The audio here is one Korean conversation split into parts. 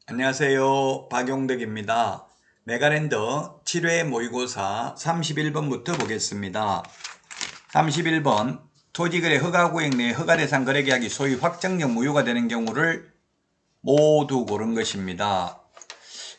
안녕하세요. 박용덕입니다. 메가랜드 7회 모의고사 31번부터 보겠습니다. 31번 토지거래 허가구역 내 허가대상 거래계약이 소위 확정적 무효가 되는 경우를 모두 고른 것입니다.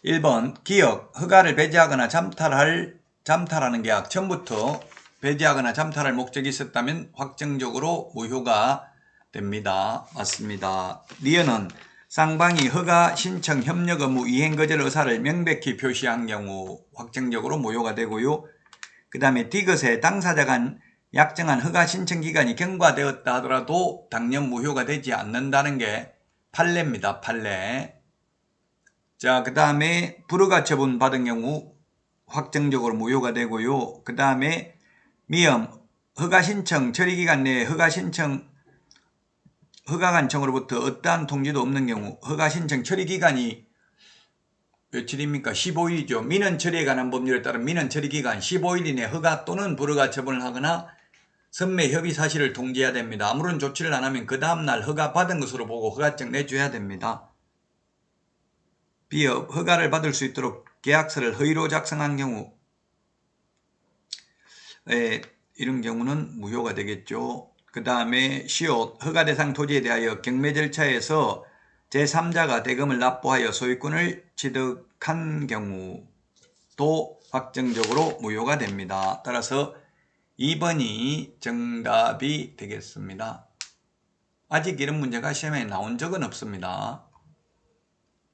1번 기억 허가를 배제하거나 잠탈하는 계약 처음부터 배제하거나 잠탈할 목적이 있었다면 확정적으로 무효가 됩니다. 맞습니다. 리언은 쌍방이 허가 신청 협력 의무 이행 거절 의사를 명백히 표시한 경우 확정적으로 무효가 되고요. 그 다음에 디귿에 당사자 간 약정한 허가 신청 기간이 경과되었다 하더라도 당연 무효가 되지 않는다는 게 판례입니다. 판례. 자, 그 다음에 불허가 처분 받은 경우 확정적으로 무효가 되고요. 그 다음에 미엄 허가 신청 처리기간 내에 허가관청으로부터 어떠한 통지도 없는 경우 허가 신청 처리기간이 며칠입니까? 15일이죠. 민원 처리에 관한 법률에 따른 민원 처리기간 15일 이내 허가 또는 불허가 처분을 하거나 선매 협의 사실을 통지해야 됩니다. 아무런 조치를 안 하면 그 다음날 허가 받은 것으로 보고 허가증 내줘야 됩니다. 비업 허가를 받을 수 있도록 계약서를 허위로 작성한 경우 이런 경우는 무효가 되겠죠. 그 다음에 시옷 허가 대상 토지에 대하여 경매 절차에서 제3자가 대금을 납부하여 소유권을 취득한 경우도 확정적으로 무효가 됩니다. 따라서 2번이 정답이 되겠습니다. 아직 이런 문제가 시험에 나온 적은 없습니다.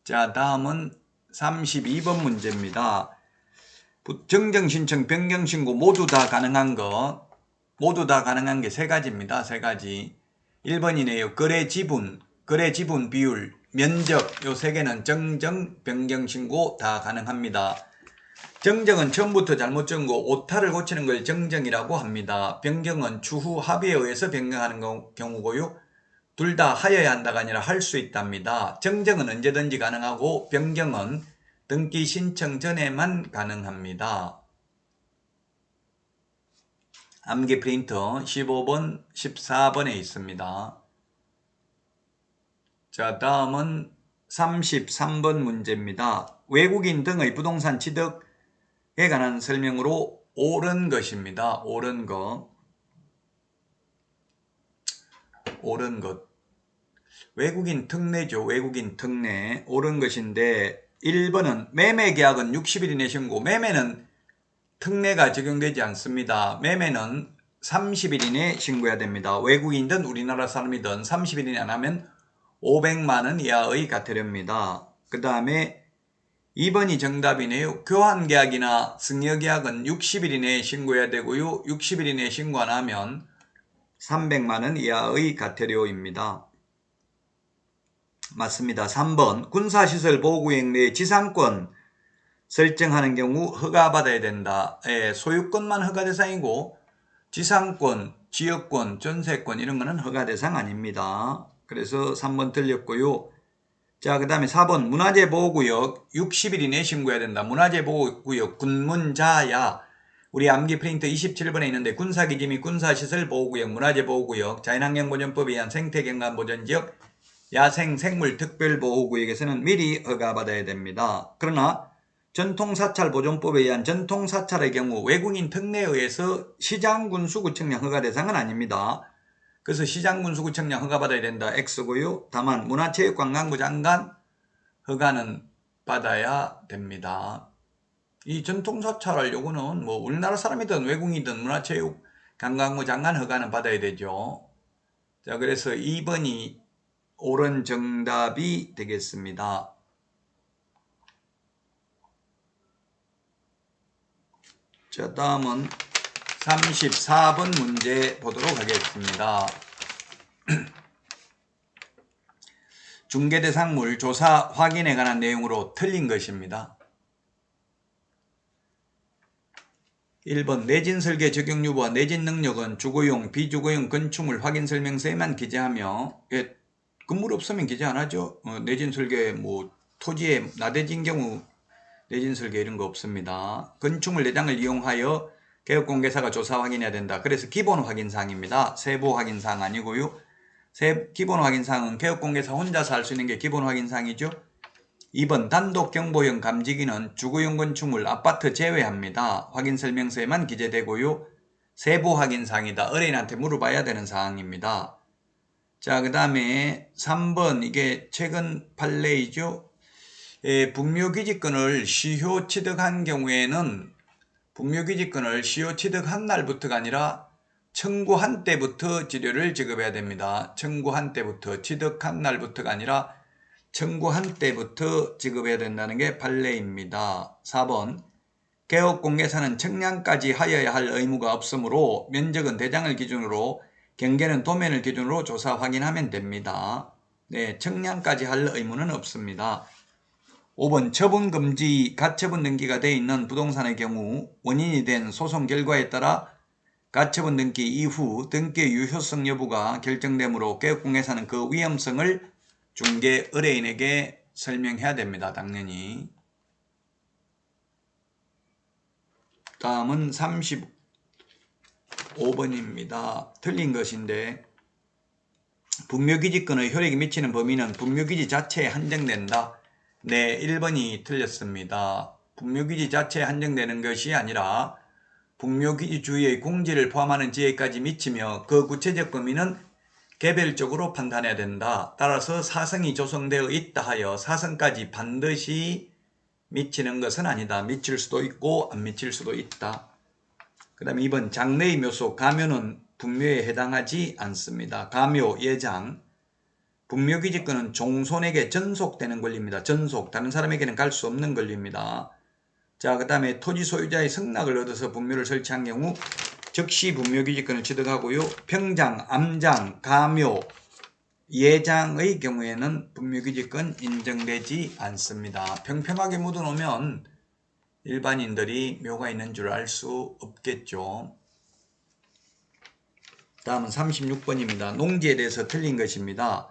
자, 다음은 32번 문제입니다. 정정신청, 변경신고 모두 다 가능한 게 세 가지입니다. 세 가지. 1번이네요. 거래 지분 비율, 면적 요 세 개는 정정, 변경신고 다 가능합니다. 정정은 처음부터 잘못 적은 거 오타를 고치는 걸 정정이라고 합니다. 변경은 추후 합의에 의해서 변경하는 경우고요. 둘 다 하여야 한다가 아니라 할 수 있답니다. 정정은 언제든지 가능하고 변경은 등기 신청 전에만 가능합니다. 암기 프린터 15번, 14번에 있습니다. 자, 다음은 33번 문제입니다. 외국인 등의 부동산 취득에 관한 설명으로 옳은 것입니다. 옳은 것. 외국인 특례죠. 외국인 특례. 옳은 것인데 1번은 매매 계약은 60일 이내 신고. 매매는 특례가 적용되지 않습니다. 매매는 30일 이내 신고해야 됩니다. 외국인이든 우리나라 사람이든 30일 이내 안 하면 500만 원 이하의 과태료입니다. 그 다음에 2번이 정답이네요. 교환계약이나 승여계약은 60일 이내에 신고해야 되고요. 60일 이내에 신고 안 하면 300만 원 이하의 과태료입니다. 맞습니다. 3번 군사시설 보호구역 내 지상권 설정하는 경우 허가받아야 된다. 소유권만 허가대상이고 지상권, 지역권, 전세권 이런 거는 허가대상 아닙니다. 그래서 3번 틀렸고요. 자, 그 다음에 4번 문화재 보호구역 60일 이내 신고해야 된다. 문화재 보호구역 군문자야. 우리 암기 프린터 27번에 있는데 군사기지 및 군사시설 보호구역, 문화재 보호구역, 자연환경보전법에 의한 생태경관보전지역, 야생생물 특별보호구역에서는 미리 허가받아야 됩니다. 그러나 전통사찰보존법에 의한 전통사찰의 경우 외국인 특례에 의해서 시장군수구청령 허가 대상은 아닙니다. 그래서 시장군수구청령 허가받아야 된다. X고요. 다만 문화체육관광부 장관 허가는 받아야 됩니다. 이 전통사찰 요거는 뭐 우리나라 사람이든 외국인이든 문화체육관광부 장관 허가는 받아야 되죠. 자, 그래서 2번이 옳은 정답이 되겠습니다. 자, 다음은 34번 문제 보도록 하겠습니다. 중개대상물 조사 확인에 관한 내용으로 틀린 것입니다. 1번 내진설계 적용 유보와 내진 능력은 주거용, 비주거용 건축물 확인 설명서에만 기재하며 건물 없으면 기재 안 하죠. 내진설계 토지에 나대진 경우 내진설계 이런 거 없습니다. 건축물 내장을 이용하여 개업공개사가 조사 확인해야 된다. 그래서 기본 확인사항입니다. 세부 확인사항 아니고요. 기본 확인사항은 개업공개사 혼자서 할 수 있는 게 기본 확인사항이죠. 2번 단독경보형 감지기는 주거용 건축물 아파트 제외합니다. 확인설명서에만 기재되고요. 세부 확인사항이다. 의뢰인한테 물어봐야 되는 사항입니다. 자, 그 다음에 3번 이게 최근 판례이죠. 분묘기지권을 시효 취득한 경우에는 분묘기지권을 시효 취득한 날부터가 아니라 청구한 때부터 지료를 지급해야 됩니다. 청구한 때부터, 취득한 날부터가 아니라 청구한 때부터 지급해야 된다는 게 판례입니다. 4번 개업공개사는 청량까지 하여야 할 의무가 없으므로 면적은 대장을 기준으로 경계는 도면을 기준으로 조사 확인하면 됩니다. 네, 청량까지 할 의무는 없습니다. 5번 처분금지 가처분 등기가 되어 있는 부동산의 경우 원인이 된 소송 결과에 따라 가처분 등기 이후 등기의 유효성 여부가 결정되므로 개업공개사는 그 위험성을 중개 의뢰인에게 설명해야 됩니다. 당연히. 다음은 35번입니다. 틀린 것인데 분묘기지권의 효력이 미치는 범위는 분묘기지 자체에 한정된다. 네, 1번이 틀렸습니다. 분묘기지 자체에 한정되는 것이 아니라 분묘기지 주위의 공지를 포함하는 지역까지 미치며 그 구체적 범위는 개별적으로 판단해야 된다. 따라서 사성이 조성되어 있다 하여 사성까지 반드시 미치는 것은 아니다. 미칠 수도 있고 안 미칠 수도 있다. 그 다음에 2번 장래의 묘소 가묘는 분묘에 해당하지 않습니다. 가묘, 예장, 분묘기지권은 종손에게 전속되는 권리입니다. 전속, 다른 사람에게는 갈 수 없는 권리입니다. 자, 그 다음에 토지 소유자의 승낙을 얻어서 분묘를 설치한 경우 즉시 분묘기지권을 취득하고요. 평장, 암장, 가묘, 예장의 경우에는 분묘기지권 인정되지 않습니다. 평평하게 묻어놓으면 일반인들이 묘가 있는 줄 알 수 없겠죠. 다음은 36번입니다. 농지에 대해서 틀린 것입니다.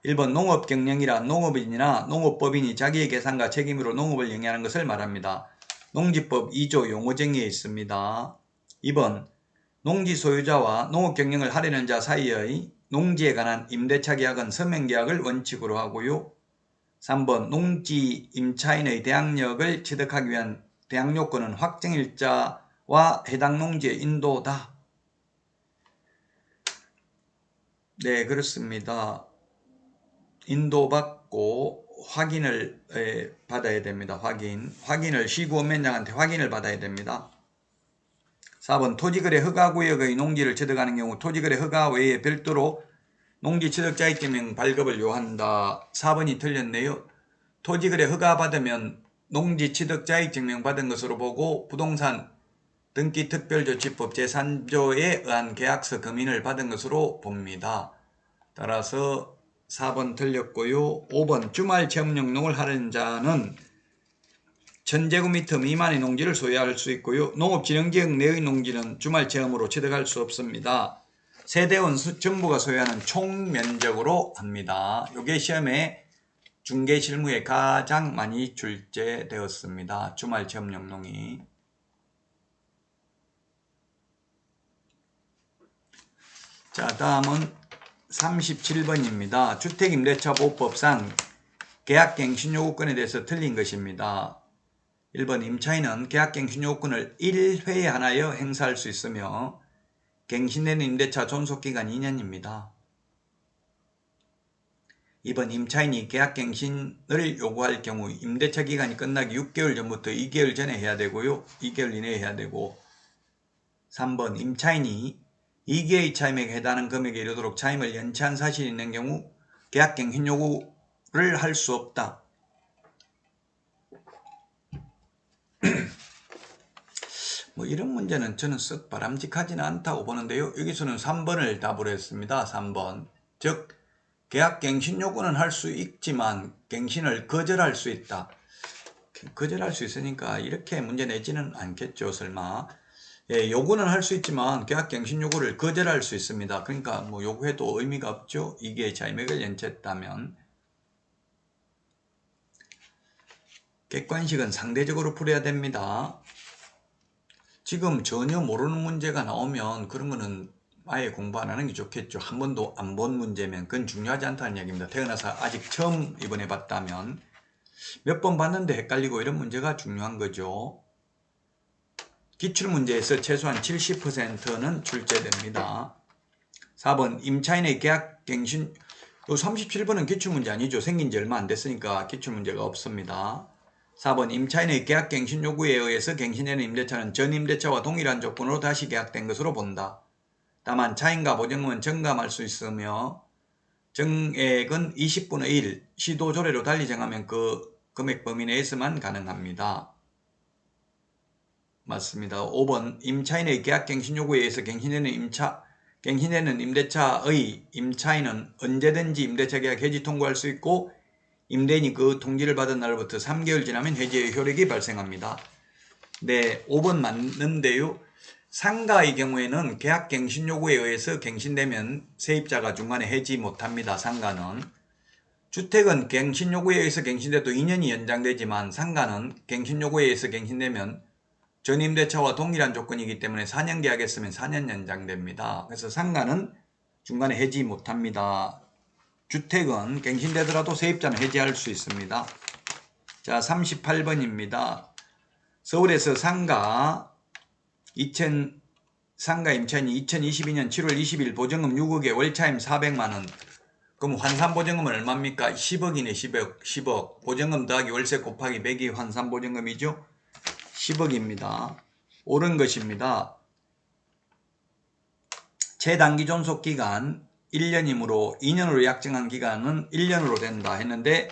1번 농업경영이란 농업인이나 농업법인이 자기의 계산과 책임으로 농업을 영위하는 것을 말합니다. 농지법 2조 용어정의에 있습니다. 2번 농지 소유자와 농업경영을 하려는 자 사이의 농지에 관한 임대차 계약은 서명계약을 원칙으로 하고요. 3번 농지 임차인의 대항력을 취득하기 위한 대항요건은 확정일자와 해당 농지의 인도다. 네, 그렇습니다. 인도받고 확인을 받아야 됩니다. 확인을 시구원면장한테 확인을 받아야 됩니다. 4번 토지거래 허가구역의 농지를 취득하는 경우 토지거래 허가 외에 별도로 농지 취득자격증명 발급을 요한다. 4번이 틀렸네요. 토지거래 허가 받으면 농지 취득자격증명 받은 것으로 보고 부동산 등기특별조치법 제3조에 의한 계약서 금인을 받은 것으로 봅니다. 따라서 4번 틀렸고요. 5번 주말 체험용 농을 하는 자는 1000제곱미터 미만의 농지를 소유할 수 있고요. 농업진흥지역 내의 농지는 주말 체험으로 취득할 수 없습니다. 세대원 전부가 소유하는 총면적으로 합니다. 이게 시험에 중개 실무에 가장 많이 출제되었습니다. 주말 체험용 농이. 자, 다음은 37번입니다. 주택임대차보호법상 계약갱신요구권에 대해서 틀린 것입니다. 1번 임차인은 계약갱신요구권을 1회에 하나여 행사할 수 있으며 갱신된 임대차 존속기간 2년입니다. 2번 임차인이 계약갱신을 요구할 경우 임대차 기간이 끝나기 6개월 전부터 2개월 전에 해야 되고요. 2개월 이내에 해야 되고 3번 임차인이 2개의 차임에 해당하는 금액에 이르도록 차임을 연체한 사실이 있는 경우 계약갱신 요구를 할 수 없다. 뭐 이런 문제는 저는 썩 바람직하지는 않다고 보는데요. 여기서는 3번을 답으로 했습니다. 3번. 즉 계약갱신 요구는 할 수 있지만 갱신을 거절할 수 있다. 거절할 수 있으니까 이렇게 문제 내지는 않겠죠. 설마. 예, 요구는 할 수 있지만 계약갱신 요구를 거절할 수 있습니다. 그러니까 뭐 요구해도 의미가 없죠. 2개의 차임액을 연체했다면. 객관식은 상대적으로 풀어야 됩니다. 지금 전혀 모르는 문제가 나오면 그런 거는 아예 공부 안 하는 게 좋겠죠. 한 번도 안 본 문제면 그건 중요하지 않다는 얘기입니다. 태어나서 아직 처음 이번에 봤다면. 몇 번 봤는데 헷갈리고 이런 문제가 중요한 거죠. 기출문제에서 최소한 70%는 출제됩니다. 4번 임차인의 계약갱신. 37번은 기출문제 아니죠. 생긴 지 얼마 안 됐으니까 기출문제가 없습니다. 4번 임차인의 계약갱신 요구에 의해서 갱신되는 임대차는 전 임대차와 동일한 조건으로 다시 계약된 것으로 본다. 다만 차임과 보증금은 정감할 수 있으며 정액은 20분의 1 시도 조례로 달리 정하면 그 금액 범위 내에서만 가능합니다. 맞습니다. 5번 임차인의 계약갱신 요구에 의해서 갱신되는 임대차의 임차인은 언제든지 임대차 계약 해지 통고할 수 있고 임대인이 그 통지를 받은 날로부터 3개월 지나면 해지의 효력이 발생합니다. 네, 5번 맞는데요. 상가의 경우에는 계약갱신 요구에 의해서 갱신되면 세입자가 중간에 해지 못합니다. 상가는. 주택은 갱신 요구에 의해서 갱신돼도 2년이 연장되지만 상가는 갱신 요구에 의해서 갱신되면 전임대차와 동일한 조건이기 때문에 4년 계약했으면 4년 연장됩니다. 그래서 상가는 중간에 해지 못합니다. 주택은 갱신되더라도 세입자는 해지할 수 있습니다. 자, 38번입니다. 서울에서 상가 임차인이 2022년 7월 20일 보증금 6억에 월차임 400만원. 그럼 환산보증금은 얼마입니까? 10억이네. 10억. 보증금 더하기 월세 곱하기 100이 환산보증금이죠. 10억입니다. 옳은 것입니다. 최단기 존속기간 1년이므로 2년으로 약정한 기간은 1년으로 된다 했는데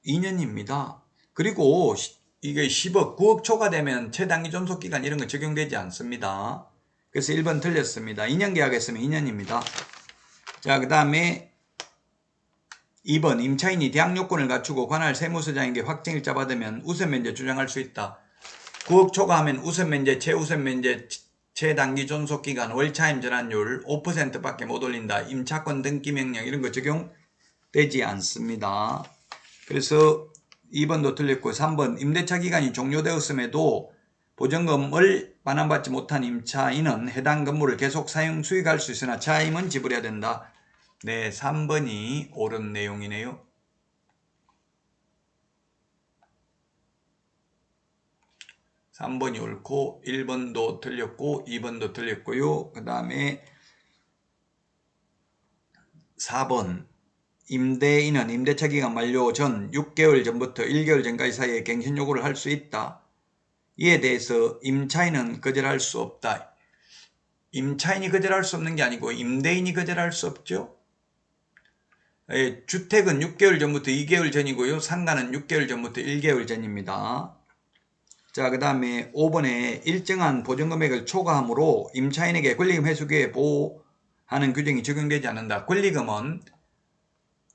2년입니다. 그리고 이게 10억, 9억 초과되면 최단기 존속기간 이런 거 적용되지 않습니다. 그래서 1번 틀렸습니다. 2년 계약했으면 2년입니다. 자, 그 다음에 2번 임차인이 대항 요건을 갖추고 관할 세무서장에게 확정일자 받으면 우선면제 주장할 수 있다. 9억 초과하면 우선면제, 최우선면제, 최단기 존속기간, 월차임 전환율 5%밖에 못 올린다. 임차권 등기명령 이런 거 적용되지 않습니다. 그래서 2번도 틀렸고 3번 임대차 기간이 종료되었음에도 보증금을 반환받지 못한 임차인은 해당 건물을 계속 사용 수익할 수 있으나 차임은 지불해야 된다. 네, 3번이 옳은 내용이네요. 3번이 옳고 1번도 틀렸고 2번도 틀렸고요. 그 다음에 4번 임대인은 임대차 기간 만료 전 6개월 전부터 1개월 전까지 사이에 갱신 요구를 할 수 있다. 이에 대해서 임차인은 거절할 수 없다. 임차인이 거절할 수 없는 게 아니고 임대인이 거절할 수 없죠. 주택은 6개월 전부터 2개월 전이고요. 상가는 6개월 전부터 1개월 전입니다. 자, 그 다음에 5번에 일정한 보증금액을 초과함으로 임차인에게 권리금 회수기에 보호하는 규정이 적용되지 않는다. 권리금은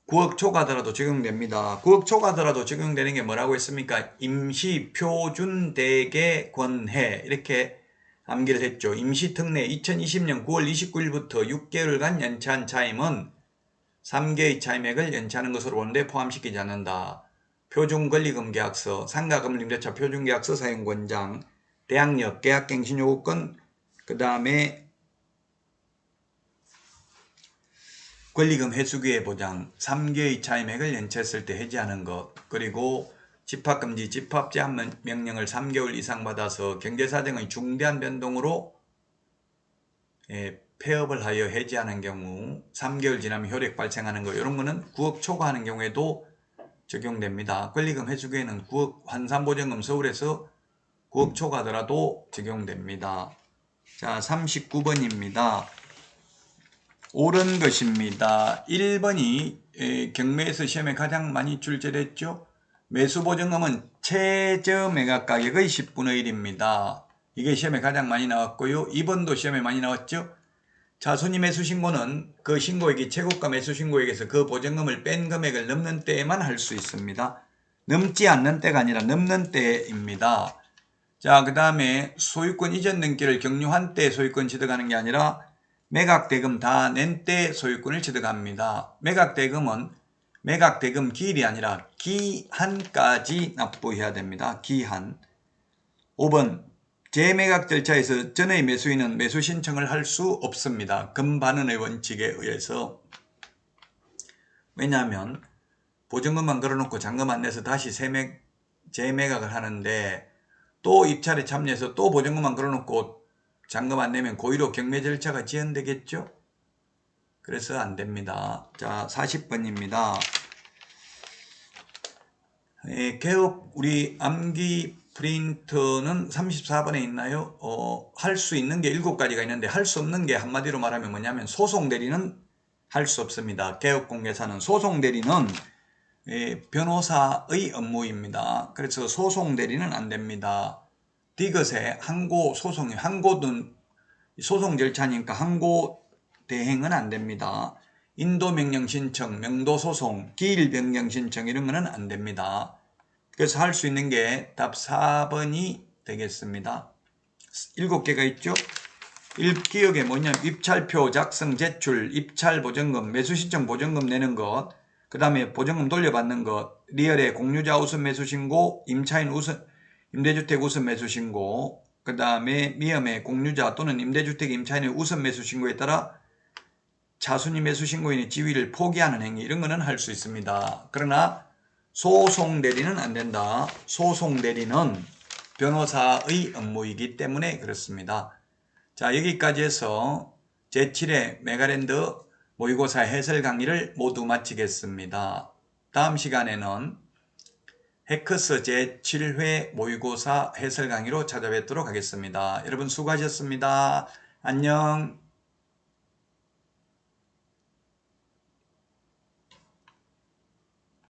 9억 초과하더라도 적용됩니다. 9억 초과하더라도 적용되는 게 뭐라고 했습니까? 임시표준대개 권해 이렇게 암기를 했죠. 임시특례 2020년 9월 29일부터 6개월간 연체한 차임은 3개의 차임액을 연체하는 것으로 보는데 포함시키지 않는다. 표준권리금 계약서, 상가건물임대차 표준계약서 사용권장, 대항력, 계약갱신요구권, 그 다음에 권리금 회수기의 보장, 3개의 차임액을 연체했을 때 해지하는 것, 그리고 집합금지, 집합제한 명령을 3개월 이상 받아서 경제사정의 중대한 변동으로 폐업을 하여 해지하는 경우 3개월 지나면 효력 발생하는 거, 이런 거는 9억 초과하는 경우에도 적용됩니다. 권리금 회수기에는 9억 환산보증금 서울에서 9억 초과하더라도 적용됩니다. 자, 39번입니다. 옳은 것입니다. 1번이 경매에서 시험에 가장 많이 출제됐죠. 매수보증금은 최저 매각가격의 10분의 1입니다. 이게 시험에 가장 많이 나왔고요. 2번도 시험에 많이 나왔죠. 자손이 매수신고는 그 신고액이 최고가 매수신고액에서 그 보증금을 뺀 금액을 넘는 때에만 할 수 있습니다. 넘지 않는 때가 아니라 넘는 때입니다. 자, 그 다음에 소유권 이전 등기를 격려한 때 소유권 취득하는 게 아니라 매각대금 다 낸 때 소유권을 취득합니다. 매각대금은 매각대금 기일이 아니라 기한까지 납부해야 됩니다. 기한. 5번 재매각 절차에서 전의 매수인은 매수 신청을 할 수 없습니다. 금반환의 원칙에 의해서. 왜냐하면 보증금만 걸어놓고 잔금 안 내서 다시 재매각을 하는데 또 입찰에 참여해서 또 보증금만 걸어놓고 잔금 안 내면 고의로 경매 절차가 지연되겠죠? 그래서 안 됩니다. 자, 40번입니다. 개업 우리 암기 프린터는 34번에 있나요? 할 수 있는 게 7가지가 있는데 할 수 없는 게 한마디로 말하면 뭐냐면 소송 대리는 할 수 없습니다. 개업공개사는 소송 대리는 변호사의 업무입니다. 그래서 소송 대리는 안 됩니다. 디귿에 항고 소송이 항고든 소송 절차니까 항고 대행은 안 됩니다. 인도명령 신청, 명도 소송, 기일 변경 신청 이런 거는 안 됩니다. 그래서 할 수 있는 게 답 4번이 되겠습니다. 7개가 있죠. 1기억에 뭐냐면 입찰표 작성 제출, 입찰 보증금, 매수신청 보증금 내는 것, 그 다음에 보증금 돌려받는 것, 리얼의 공유자 우선 매수 신고, 임차인 우선, 임대주택 우선 매수 신고, 그 다음에 미음의 공유자 또는 임대주택 임차인의 우선 매수 신고에 따라 차순위 매수 신고인의 지위를 포기하는 행위 이런 거는 할 수 있습니다. 그러나 소송 대리는 안 된다. 소송 대리는 변호사의 업무이기 때문에 그렇습니다. 자, 여기까지 해서 제7회 메가랜드 모의고사 해설 강의를 모두 마치겠습니다. 다음 시간에는 해커스 제7회 모의고사 해설 강의로 찾아뵙도록 하겠습니다. 여러분 수고하셨습니다. 안녕.